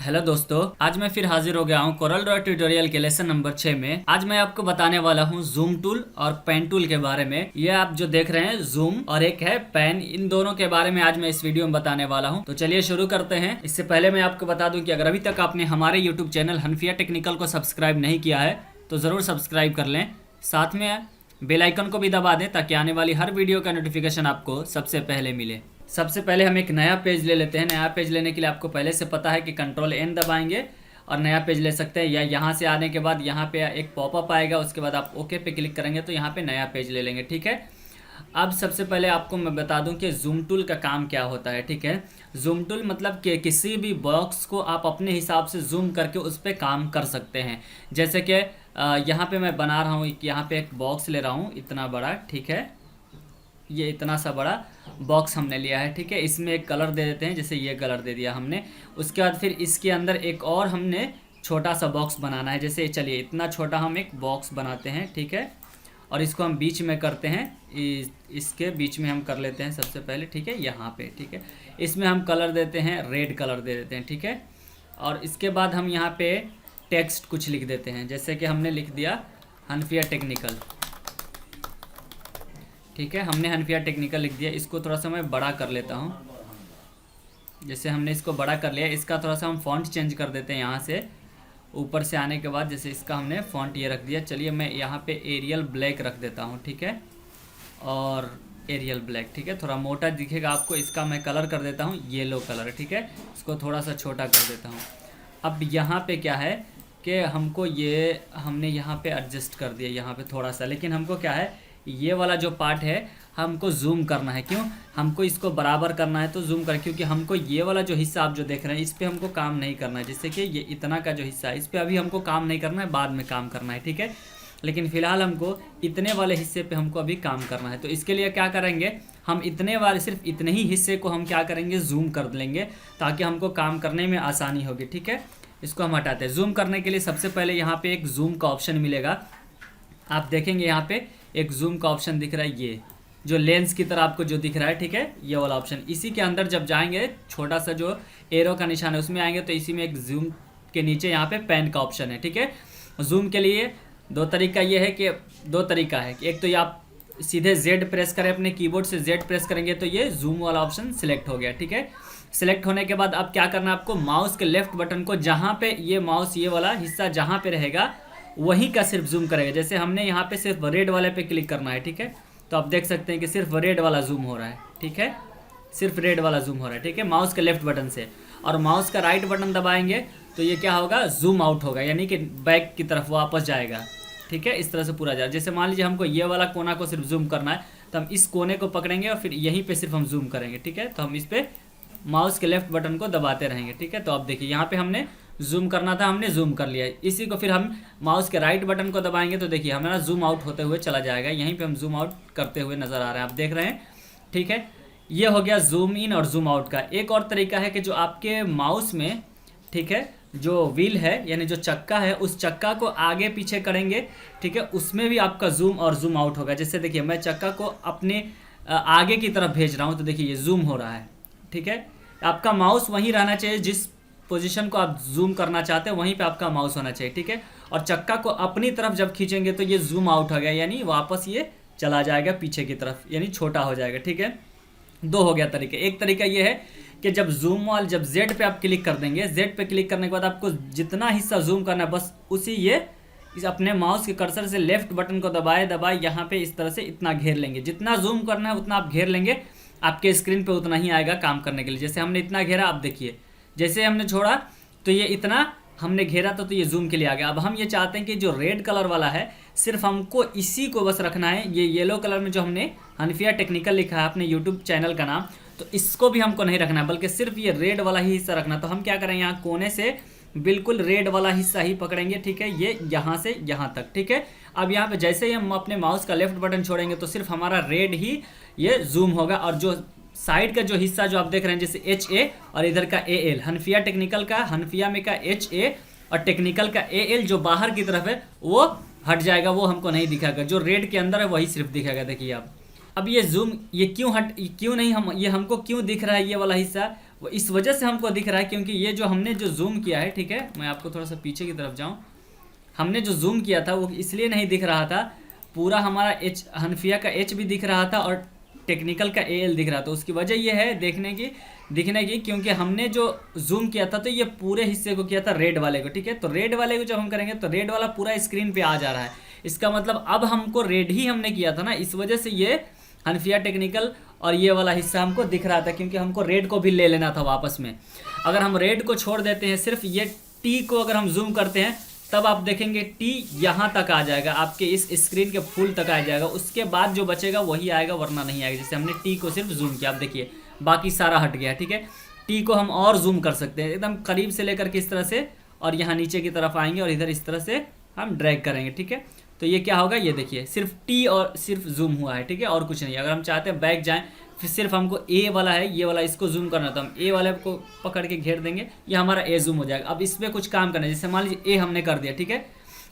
Hello दोस्तों, आज मैं फिर हाजिर हो गया हूँ कोरल ड्रॉ ट्यूटोरियल के लेसन नंबर 6 में। आज मैं आपको बताने वाला हूँ जूम टूल और पेन टूल के बारे में। ये आप जो देख रहे हैं जूम और एक है पेन, इन दोनों के बारे में आज मैं इस वीडियो में बताने वाला हूँ। तो चलिए शुरू करते हैं। इससे पहले मैं आपको बता दूं कि अगर अभी तक आपने हमारे यूट्यूब चैनल हनफिया टेक्निकल को सब्सक्राइब नहीं किया है तो जरूर सब्सक्राइब कर लें, साथ में बेल आइकन को भी दबा दें ताकि आने वाली हर वीडियो का नोटिफिकेशन आपको सबसे पहले मिले। सबसे पहले हम एक नया पेज ले लेते हैं। नया पेज लेने के लिए आपको पहले से पता है कि कंट्रोल एन दबाएंगे और नया पेज ले सकते हैं, या यहाँ से आने के बाद यहाँ पे एक पॉपअप आएगा, उसके बाद आप ओके पे क्लिक करेंगे तो यहाँ पे नया पेज ले लेंगे। ठीक है, अब सबसे पहले आपको मैं बता दूं कि जूम टूल का काम क्या होता है। ठीक है, जूम टूल मतलब कि किसी भी बॉक्स को आप अपने हिसाब से जूम करके उस पर काम कर सकते हैं। जैसे कि यहाँ पे मैं बना रहा हूँ, यहाँ पे एक बॉक्स ले रहा हूँ इतना बड़ा। ठीक है, ये इतना सा बड़ा बॉक्स हमने लिया है। ठीक है, इसमें एक कलर दे देते हैं, जैसे ये कलर दे दिया हमने। उसके बाद फिर इसके अंदर एक और हमने छोटा सा बॉक्स बनाना है। जैसे चलिए इतना छोटा हम एक बॉक्स बनाते हैं। ठीक है, और इसको हम बीच में करते हैं, इसके बीच में हम कर लेते हैं सबसे पहले। ठीक है, यहाँ पे। ठीक है, इसमें हम कलर देते हैं, रेड कलर दे देते हैं। ठीक है, और इसके बाद हम यहाँ पे टेक्स्ट कुछ लिख देते हैं, जैसे कि हमने लिख दिया हनफिया टेक्निकल। ठीक है, हमने हनफिया टेक्निकल लिख दिया। इसको थोड़ा सा मैं बड़ा कर लेता हूँ। जैसे हमने इसको बड़ा कर लिया, इसका थोड़ा सा हम फॉन्ट चेंज कर देते हैं। यहाँ से ऊपर से आने के बाद जैसे इसका हमने फॉन्ट ये रख दिया। चलिए मैं यहाँ पे एरियल ब्लैक रख देता हूँ। ठीक है, और एरियल ब्लैक। ठीक है, थोड़ा मोटा दिखेगा आपको। इसका मैं कलर कर देता हूँ येलो कलर। ठीक है, इसको थोड़ा सा छोटा कर देता हूँ। अब यहाँ पे क्या है कि हमको ये हमने यहाँ पे एडजस्ट कर दिया यहाँ पे थोड़ा सा, लेकिन हमको क्या है, ये वाला जो पार्ट है हमको जूम करना है। क्यों हमको इसको बराबर करना है तो जूम कर, क्योंकि हमको ये वाला जो हिस्सा आप जो देख रहे हैं इस पे हमको काम नहीं करना है। जैसे कि ये इतना का जो हिस्सा है इस पे अभी हमको काम नहीं करना है, बाद में काम करना है। ठीक है, लेकिन फ़िलहाल हमको इतने वाले हिस्से पे हमको अभी काम करना है। तो इसके लिए क्या करेंगे, हम इतने वाले सिर्फ इतने ही हिस्से को हम क्या करेंगे, जूम कर लेंगे ताकि हमको काम करने में आसानी होगी। ठीक है, इसको हम हटाते हैं। जूम करने के लिए सबसे पहले यहाँ पे एक जूम का ऑप्शन मिलेगा। आप देखेंगे यहाँ पे एक जूम का ऑप्शन दिख रहा है, ये जो लेंस की तरह आपको जो दिख रहा है। ठीक है, ये वाला ऑप्शन, इसी के अंदर जब जाएंगे छोटा सा जो एरो का निशान है उसमें आएंगे तो इसी में एक जूम के नीचे यहाँ पे पेन का ऑप्शन है। ठीक है, जूम के लिए दो तरीका ये है कि दो तरीका है, एक तो ये आप सीधे जेड प्रेस करें, अपने कीबोर्ड से जेड प्रेस करेंगे तो ये जूम वाला ऑप्शन सिलेक्ट हो गया। ठीक है, सिलेक्ट होने के बाद अब क्या करना है आपको, माउस के लेफ्ट बटन को जहाँ पे ये माउस ये वाला हिस्सा जहाँ पे रहेगा वहीं का सिर्फ जूम करेगा। जैसे हमने यहाँ पे सिर्फ रेड वाले पे क्लिक करना है। ठीक है, तो आप देख सकते हैं कि सिर्फ रेड वाला जूम हो रहा है। ठीक है, सिर्फ रेड वाला जूम हो रहा है। ठीक है, माउस के लेफ्ट बटन से, और माउस का राइट बटन दबाएंगे तो ये क्या होगा, जूम आउट होगा, यानी कि बैक की तरफ वापस जाएगा। ठीक है, इस तरह से पूरा जाए। जैसे मान लीजिए हमको ये वाला कोना को सिर्फ जूम करना है तो हम इस कोने को पकड़ेंगे और फिर यहीं पे सिर्फ हम जूम करेंगे। ठीक है, तो हम इस पर माउस के लेफ्ट बटन को दबाते रहेंगे। ठीक है, तो अब देखिए यहाँ पे हमने जूम करना था, हमने जूम कर लिया। इसी को फिर हम माउस के राइट बटन को दबाएंगे तो देखिए हमारा जूम आउट होते हुए चला जाएगा। यहीं पे हम जूम आउट करते हुए नज़र आ रहे हैं, आप देख रहे हैं। ठीक है, ये हो गया जूम इन और जूम आउट का। एक और तरीका है कि जो आपके माउस में, ठीक है, जो व्हील है यानी जो चक्का है उस चक्का को आगे पीछे करेंगे। ठीक है, उसमें भी आपका जूम और जूम आउट होगा। जैसे देखिए मैं चक्का को अपने आगे की तरफ भेज रहा हूँ तो देखिए ये जूम हो रहा है। ठीक है, आपका माउस वहीं रहना चाहिए, जिस पोजीशन को आप जूम करना चाहते हैं वहीं पे आपका माउस होना चाहिए। ठीक है, और चक्का को अपनी तरफ जब खींचेंगे तो ये जूम आउट हो गया, यानी वापस ये चला जाएगा पीछे की तरफ, यानी छोटा हो जाएगा। ठीक है, दो हो गया तरीके। एक तरीका ये है कि जब जूम वाल जब जेड पे आप क्लिक कर देंगे, जेड पे क्लिक करने के बाद आपको जितना हिस्सा जूम करना है बस उसी ये इस अपने माउस के कर्सर से लेफ्ट बटन को दबाए दबाए यहाँ पे इस तरह से इतना घेर लेंगे। जितना जूम करना है उतना आप घेर लेंगे, आपके स्क्रीन पे उतना ही आएगा काम करने के लिए। जैसे हमने इतना घेरा, आप देखिए जैसे हमने छोड़ा तो ये इतना हमने घेरा तो ये जूम के लिए आ गया। अब हम ये चाहते हैं कि जो रेड कलर वाला है सिर्फ हमको इसी को बस रखना है। ये येलो कलर में जो हमने हनफिया टेक्निकल लिखा है अपने यूट्यूब चैनल का नाम, तो इसको भी हमको नहीं रखना है, बल्कि सिर्फ ये रेड वाला ही हिस्सा रखना। तो हम क्या करेंगे, यहाँ कोने से बिल्कुल रेड वाला हिस्सा ही पकड़ेंगे। ठीक है, ये यहाँ से यहाँ तक। ठीक है, अब यहाँ पे जैसे ही हम अपने माउस का लेफ्ट बटन छोड़ेंगे तो सिर्फ हमारा रेड ही ये जूम होगा, और जो साइड का जो हिस्सा जो आप देख रहे हैं जैसे HA और इधर का AL, हनफिया टेक्निकल का, हनफिया में का HA और टेक्निकल का AL जो बाहर की तरफ है वो हट जाएगा, वो हमको नहीं दिखाएगा। जो रेड के अंदर है वही सिर्फ दिखाएगा। देखिए आप अब ये जूम ये क्यों नहीं हम ये हमको क्यों दिख रहा है ये वाला हिस्सा, वो इस वजह से हमको दिख रहा है क्योंकि ये जो हमने जो जूम किया है, ठीक है, मैं आपको थोड़ा सा पीछे की तरफ जाऊँ, हमने जो जूम किया था वो इसलिए नहीं दिख रहा था, पूरा हमारा एच हनफिया का एच भी दिख रहा था और टेक्निकल का एल दिख रहा था। उसकी वजह ये है दिखने की क्योंकि हमने जो जूम किया था तो ये पूरे हिस्से को किया था रेड वाले को, ठीक है। तो रेड वाले को जब हम करेंगे तो रेड वाला पूरा स्क्रीन पे आ जा रहा है, इसका मतलब अब हमको रेड ही हमने किया था ना, इस वजह से ये हनफिया टेक्निकल और ये वाला हिस्सा हमको दिख रहा था क्योंकि हमको रेड को भी ले लेना था वापस में। अगर हम रेड को छोड़ देते हैं, सिर्फ ये टी को अगर हम जूम करते हैं तब आप देखेंगे टी यहाँ तक आ जाएगा, आपके इस स्क्रीन के फुल तक आ जाएगा, उसके बाद जो बचेगा वही आएगा वरना नहीं आएगा। जैसे हमने टी को सिर्फ जूम किया, आप देखिए बाकी सारा हट गया, ठीक है। टी को हम और जूम कर सकते हैं एकदम करीब से लेकर के इस तरह से, और यहाँ नीचे की तरफ आएंगे और इधर इस तरह से हम ड्रैग करेंगे, ठीक है। तो ये क्या होगा, ये देखिए सिर्फ टी और सिर्फ जूम हुआ है, ठीक है, और कुछ नहीं। अगर हम चाहते हैं बैक जाएं, फिर सिर्फ हमको ए वाला है, ये वाला इसको जूम करना, तो हम ए वाले को पकड़ के घेर देंगे, ये हमारा ए जूम हो जाएगा। अब इस पर कुछ काम करना है, जैसे मान लीजिए ए हमने कर दिया, ठीक है।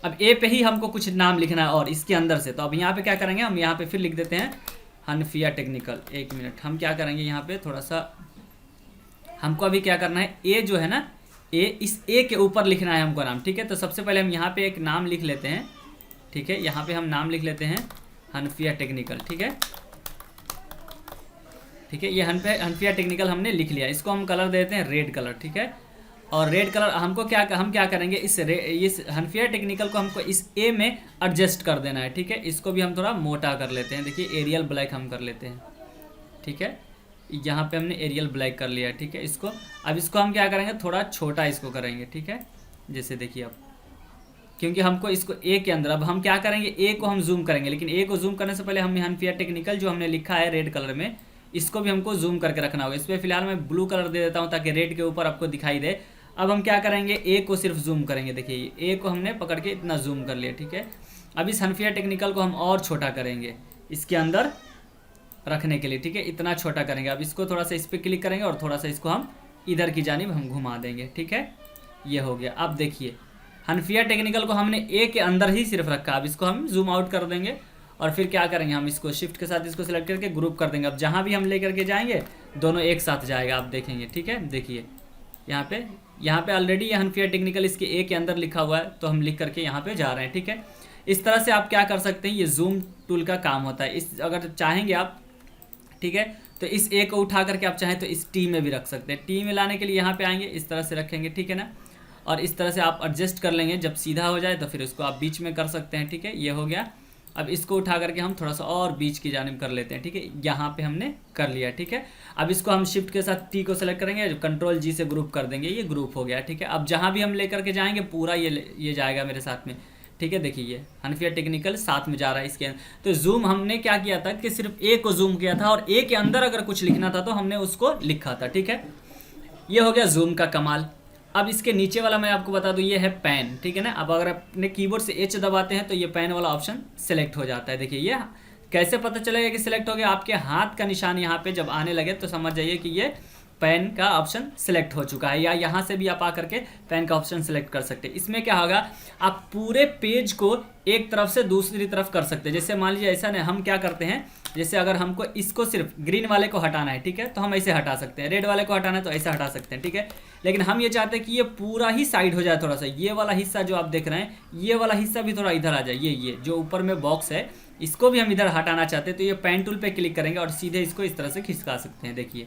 अब ए पे ही हमको कुछ नाम लिखना है और इसके अंदर से, तो अब यहाँ पे क्या करेंगे, हम यहाँ पे फिर लिख देते हैं हनफिया टेक्निकल। एक मिनट, हम क्या करेंगे यहाँ पे थोड़ा सा, हमको अभी क्या करना है, ए जो है ना, ए, इस ए के ऊपर लिखना है हमको नाम, ठीक है। तो सबसे पहले हम यहाँ पे एक नाम लिख लेते हैं, ठीक है। यहाँ पे हम नाम लिख लेते हैं हनफिया टेक्निकल, ठीक है, ठीक है। ये हनफिया टेक्निकल हमने लिख लिया, इसको हम कलर देते हैं रेड कलर, ठीक है। और रेड कलर हम क्या करेंगे, इस हनफिया टेक्निकल को हमको इस ए में एडजस्ट कर देना है, ठीक है। इसको भी हम थोड़ा मोटा कर लेते हैं, देखिए एरियल ब्लैक हम कर लेते हैं, ठीक है। यहाँ पे हमने एरियल ब्लैक कर लिया, ठीक है। इसको अब इसको हम क्या करेंगे, थोड़ा छोटा इसको करेंगे, ठीक है। जैसे देखिए अब, क्योंकि हमको इसको ए के अंदर, अब हम क्या करेंगे, ए को हम जूम करेंगे, लेकिन ए को जूम करने से पहले हम हनफिया टेक्निकल जो हमने लिखा है रेड कलर में, इसको भी हमको जूम करके रखना होगा। इस पर फिलहाल मैं ब्लू कलर दे देता हूँ ताकि रेड के ऊपर आपको दिखाई दे। अब हम क्या करेंगे, ए को सिर्फ जूम करेंगे, देखिए ए को हमने पकड़ के इतना जूम कर लिया, ठीक है। अब इस हनफिया टेक्निकल को हम और छोटा करेंगे इसके अंदर रखने के लिए, ठीक है, इतना छोटा करेंगे। अब इसको थोड़ा सा इस पर क्लिक करेंगे और थोड़ा सा इसको हम इधर की जानिब हम घुमा देंगे, ठीक है। ये हो गया। अब देखिए हनफिया टेक्निकल को हमने ए के अंदर ही सिर्फ रखा, अब इसको हम जूम आउट कर देंगे और फिर क्या करेंगे, हम इसको शिफ्ट के साथ इसको सिलेक्ट करके ग्रुप कर देंगे। अब जहाँ भी हम लेकर के जाएंगे दोनों एक साथ जाएगा, आप देखेंगे, ठीक है। देखिए यहाँ पे ऑलरेडी ये हनफिया टेक्निकल इसके ए के अंदर लिखा हुआ है, तो हम लिख करके यहाँ पे जा रहे हैं, ठीक है। इस तरह से आप क्या कर सकते हैं, ये जूम टूल का काम होता है। इस अगर चाहेंगे आप, ठीक है, तो इस ए को उठा करके आप चाहें तो इस टी में भी रख सकते हैं। टी में लाने के लिए यहाँ पे आएंगे, इस तरह से रखेंगे, ठीक है ना, और इस तरह से आप एडजस्ट कर लेंगे। जब सीधा हो जाए तो फिर इसको आप बीच में कर सकते हैं, ठीक है। ये हो गया। अब इसको उठा करके हम थोड़ा सा और बीच की जानिब कर लेते हैं, ठीक है। यहाँ पे हमने कर लिया, ठीक है। अब इसको हम शिफ्ट के साथ टी को सेलेक्ट करेंगे, कंट्रोल जी से ग्रुप कर देंगे, ये ग्रुप हो गया, ठीक है। अब जहाँ भी हम लेकर के जाएंगे पूरा ये जाएगा मेरे साथ में, ठीक है। देखिए ये हनफिया टेक्निकल साथ में जा रहा है इसके अंदर। तो जूम हमने क्या किया था कि सिर्फ ए को जूम किया था और ए के अंदर अगर कुछ लिखना था तो हमने उसको लिखा था, ठीक है। ये हो गया जूम का कमाल। अब इसके नीचे वाला मैं आपको बता दूं, ये है पेन, ठीक है ना। अब अगर अपने कीबोर्ड से एच दबाते हैं तो ये पेन वाला ऑप्शन सेलेक्ट हो जाता है। देखिए ये कैसे पता चलेगा कि सिलेक्ट हो गया, आपके हाथ का निशान यहाँ पे जब आने लगे तो समझ जाइए कि ये पेन का ऑप्शन सेलेक्ट हो चुका है, या यहाँ से भी आप आकर के पेन का ऑप्शन सेलेक्ट कर सकते हैं। इसमें क्या होगा, आप पूरे पेज को एक तरफ से दूसरी तरफ कर सकते हैं। जैसे मान लीजिए ऐसा नहीं, हम क्या करते हैं, जैसे अगर हमको इसको सिर्फ ग्रीन वाले को हटाना है, ठीक है, तो हम ऐसे हटा सकते हैं। रेड वाले को हटाना है तो ऐसे हटा सकते हैं, ठीक है। लेकिन हम ये चाहते हैं कि ये पूरा ही साइड हो जाए, थोड़ा सा ये वाला हिस्सा जो आप देख रहे हैं, ये वाला हिस्सा भी थोड़ा इधर आ जाए। ये जो ऊपर में बॉक्स है इसको भी हम इधर हटाना चाहते हैं, तो ये पेन टूल पे क्लिक करेंगे और सीधे इसको इस तरह से खिसका सकते हैं। देखिए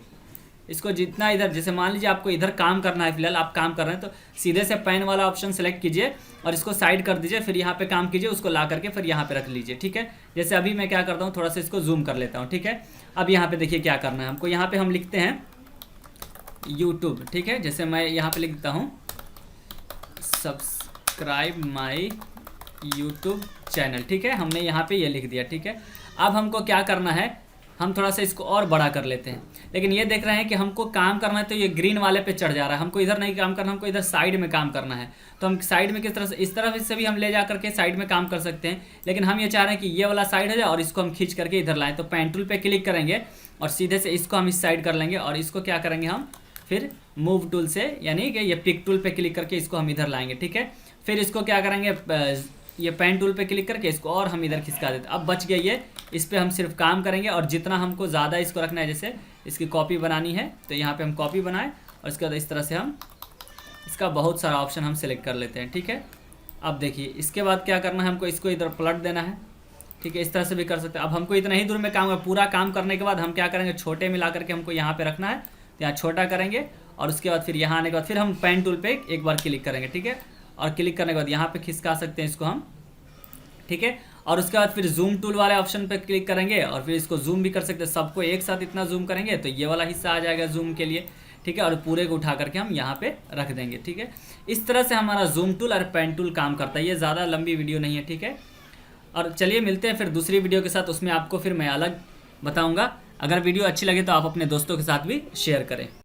इसको जितना इधर, जैसे मान लीजिए आपको इधर काम करना है, फिलहाल आप काम कर रहे हैं तो सीधे से पेन वाला ऑप्शन सेलेक्ट कीजिए और इसको साइड कर दीजिए, फिर यहाँ पे काम कीजिए, उसको ला करके फिर यहाँ पे रख लीजिए, ठीक है। जैसे अभी मैं क्या करता हूँ, थोड़ा सा इसको जूम कर लेता हूँ, ठीक है। अब यहाँ पे देखिए क्या करना है हमको, यहाँ पे हम लिखते हैं यूट्यूब, ठीक है। जैसे मैं यहाँ पे लिखता हूँ सब्सक्राइब माई यूट्यूब चैनल, ठीक है, हमने यहाँ पे ये लिख दिया, ठीक है। अब हमको क्या करना है, हम थोड़ा सा इसको और बड़ा कर लेते हैं, लेकिन ये देख रहे हैं कि हमको काम करना है तो ये ग्रीन वाले पे चढ़ जा रहा है, हमको इधर नहीं काम करना, हमको इधर साइड में काम करना है। तो हम साइड में किस तरह से, इस तरफ से भी हम ले जा करके साइड में काम कर सकते हैं, लेकिन हम ये चाह रहे हैं कि ये वाला साइड हो जाए और इसको हम खींच करके इधर लाएँ। तो पेन टूल पे क्लिक करेंगे और सीधे से इसको हम इस साइड कर लेंगे और इसको क्या करेंगे हम फिर मूव टूल से, यानी कि ये पिक टूल पे क्लिक करके इसको हम इधर लाएंगे, ठीक है। फिर इसको क्या करेंगे, ये पेन टूल पे क्लिक करके इसको और हम इधर खिसका देते। अब बच गया इस पर हम सिर्फ काम करेंगे और जितना हमको ज़्यादा इसको रखना है, जैसे इसकी कॉपी बनानी है तो यहाँ पे हम कॉपी बनाएं और इसके बाद इस तरह से हम इसका बहुत सारा ऑप्शन हम सेलेक्ट कर लेते हैं। ठीक है, अब देखिए इसके बाद क्या करना है, हमको इसको इधर पलट देना है। ठीक है, इस तरह से भी कर सकते हैं। अब हमको इतना ही दूर में काम है, पूरा काम करने के बाद हम क्या करेंगे, छोटे में ला करके हमको यहाँ पे रखना है, तो यहाँ छोटा करेंगे और उसके बाद फिर यहाँ आने के बाद फिर हम पेन टूल पे एक बार क्लिक करेंगे। ठीक है, और क्लिक करने के बाद यहाँ पे खिसका सकते हैं इसको हम। ठीक है, और उसके बाद फिर जूम टूल वाले ऑप्शन पे क्लिक करेंगे और फिर इसको जूम भी कर सकते हैं। सबको एक साथ इतना जूम करेंगे तो ये वाला हिस्सा आ जाएगा जूम के लिए। ठीक है, और पूरे को उठा करके हम यहाँ पे रख देंगे। ठीक है, इस तरह से हमारा जूम टूल और पेन टूल काम करता है। ये ज़्यादा लंबी वीडियो नहीं है। ठीक है, और चलिए मिलते हैं फिर दूसरी वीडियो के साथ, उसमें आपको फिर मैं अलग बताऊँगा। अगर वीडियो अच्छी लगे तो आप अपने दोस्तों के साथ भी शेयर करें।